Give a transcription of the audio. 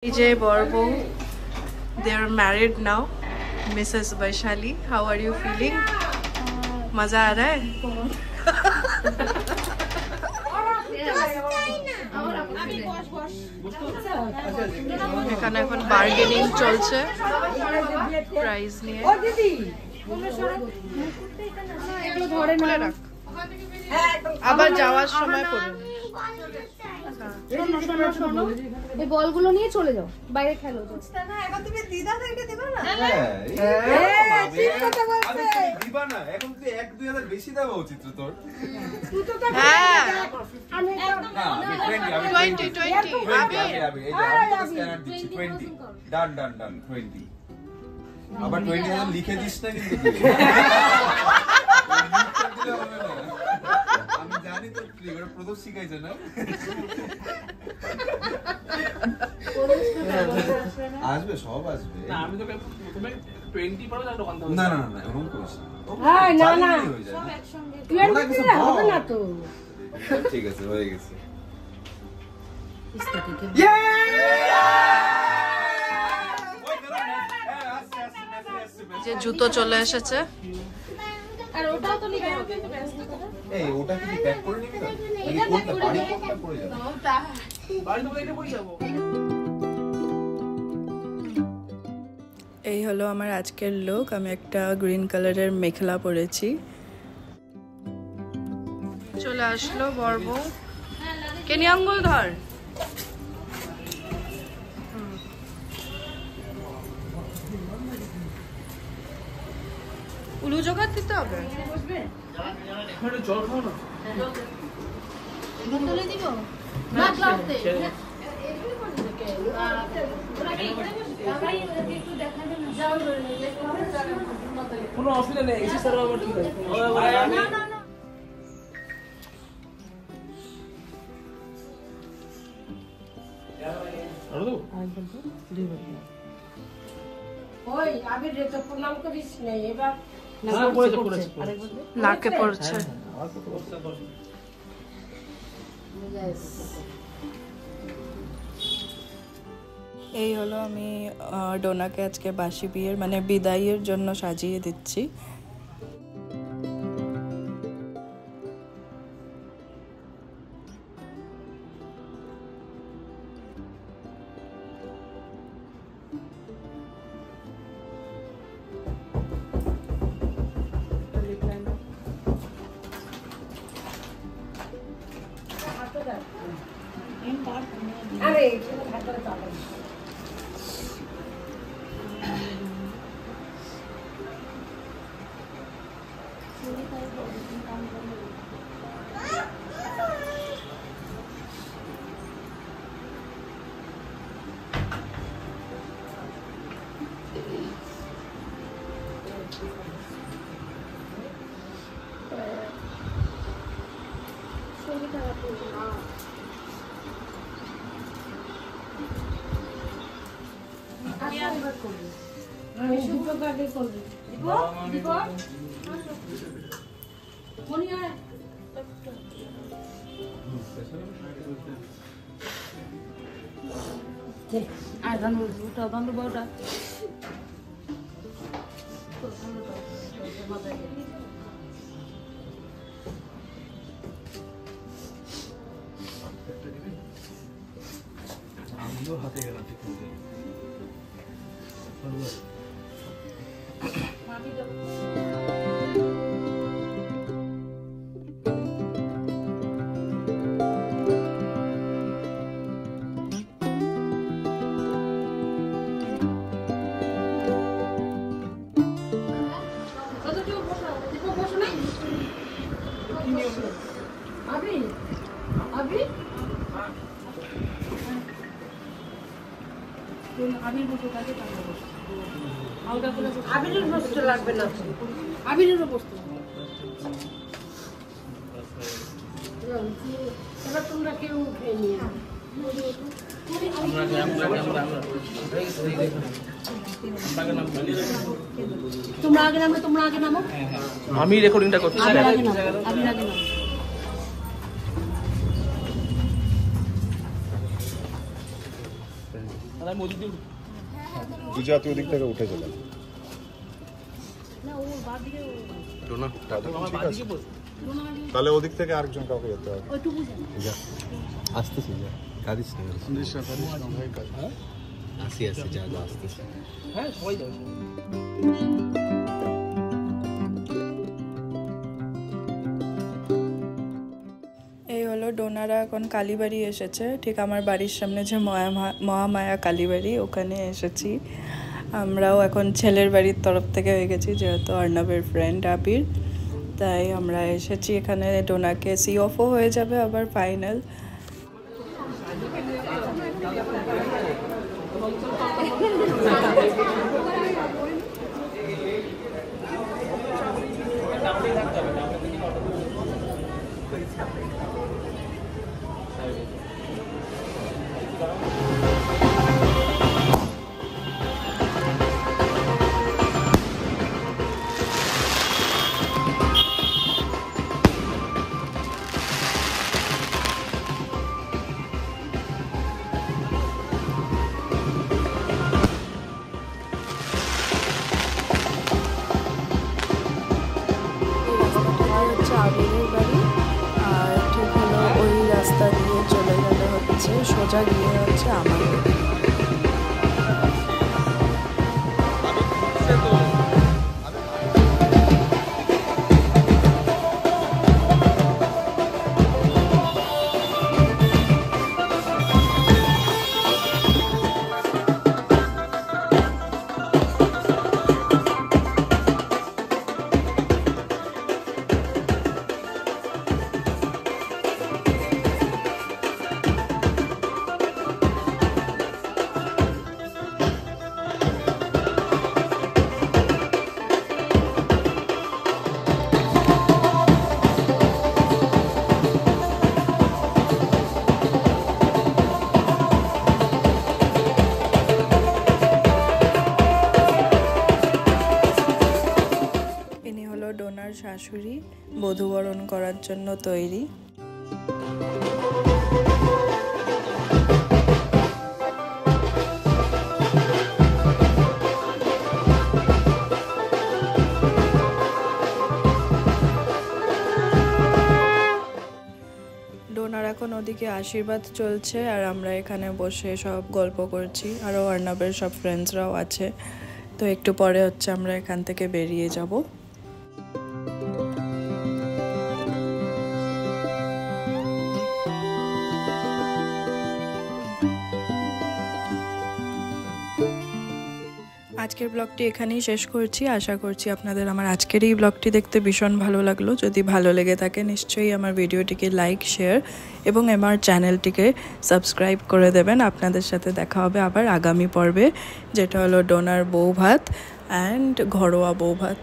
Vijay Borbo, they are married now. Mrs. Vaishali, how are you feeling? मजा आ रहा है? এখানে এখন বার্গেনিং চলছে প্রাইস নিয়ে। আবার যাওয়ার সময় করুন। এই বলগুলো নিয়ে চলে যাও, বাইরে খেলো। এখন তুমি দিদা থেকে দিবা না? ঠিক কথা বলছে। দিবা না, এখন তুই 1-2000 বেশি দেওয়া উচিত তোর। তুই তো হ্যাঁ আমি না, আমি 20 20 আমি স্ক্যানার দিচ্ছি 20 ডান 20 আবার 20000 লিখে দিস না কিন্তু তুই। আমি জানি তো তুই এবার প্রদোষ শিখাইছ না। আসবে সব আসবে। না আমি তো তুমি 20 পড়ো না দোকান থেকে। না এরকম করিস না। হ্যাঁ না সব একসঙ্গে। 20 হবে না তো। ঠিক আছে হয়ে গেছে। যে জুতো চলে এসেছে। আর ওটাও তো নিতে হবে। এই ওটা কি প্যাক করে নিবি না? এটা প্যাক করে বাড়ি কোনটা পড়ে যাবে? বাড়ি তো এটা পড়ে যাবো। এই হলো আমার আজকের লুক। আমি একটা গ্রিন কালারের মেখলা পরেছি। চলে আসলো বর্ব। কেনি আঙ্গুল ধর। উলু জোগাড় দিতে হবে। জল খাও না। বোতলে দিব না ক্লাসে। কোনো অসুবিধা নেই, এসি স্যার আবার ঠিক আছে। না ওই আমি রেট প্রণাম করিস না এবার নাকে পড়ছে। এই হলো আমি ডোনাকে আজকে বাসি বিয়ের মানে বিদায়ের জন্য সাজিয়ে দিচ্ছি। আরে হাতে চালা আমি সুতো কাটে করবি দিব দিব মনি আয় আর দান ওটা দান বড়টা আমিও হাতে গেলাম ঠিক আছে। আবিরের বস্তু লাগবে না আবিরেরও বস্তু এবার তোমরা কেউ উঠে নিয়ে তোমরা আগে নামো আমি রেকর্ডিংটা করছি। আগে নামো আমি ওদিক দিয়ে দুজা তুই ওদিক থেকে উঠে চলে টোনা আমার বাঁ দিকে বস। তাহলে ওদিক থেকে আরেকজন কাউকে যেতে হবে আসতেছি যা কাঁদিস না আসি আসি যা যা আসতেছি হ্যাঁ সবাই যাবে এই হলো ডোনারা এখন কালীবাড়ি এসেছে, ঠিক আমার বাড়ির সামনে যে মহামায়া কালীবাড়ি ওখানে এসেছি। আমরাও এখন ছেলের বাড়ির তরফ থেকে হয়ে গেছি, যেহেতু অর্ণবের ফ্রেন্ড আবির, তাই আমরা এসেছি এখানে। ডোনাকে সি অফও হয়ে যাবে আবার ফাইনাল। আবিরের বাড়ি, আর ঠিক হলো ওই রাস্তা দিয়ে চলে গেলে হচ্ছে সোজা গিয়ে হচ্ছে আমাদের। ডোনার শাশুড়ি বধূবরণ করার জন্য তৈরি। ডোনার এখন ওদিকে আশীর্বাদ চলছে, আর আমরা এখানে বসে সব গল্প করছি, আরও অর্ণবের সব ফ্রেন্ডসরাও আছে। তো একটু পরে হচ্ছে আমরা এখান থেকে বেরিয়ে যাব। আজকের ব্লগটি এখানেই শেষ করছি। আশা করছি আপনাদের আমার আজকের এই ব্লগটি দেখতে ভীষণ ভালো লাগলো। যদি ভালো লেগে থাকে নিশ্চয়ই আমার ভিডিওটিকে লাইক, শেয়ার এবং আমার চ্যানেলটিকে সাবস্ক্রাইব করে দেবেন। আপনাদের সাথে দেখা হবে আবার আগামী পর্বে, যেটা হলো ডোনার বউ ভাত অ্যান্ড ঘরোয়া বউ ভাত।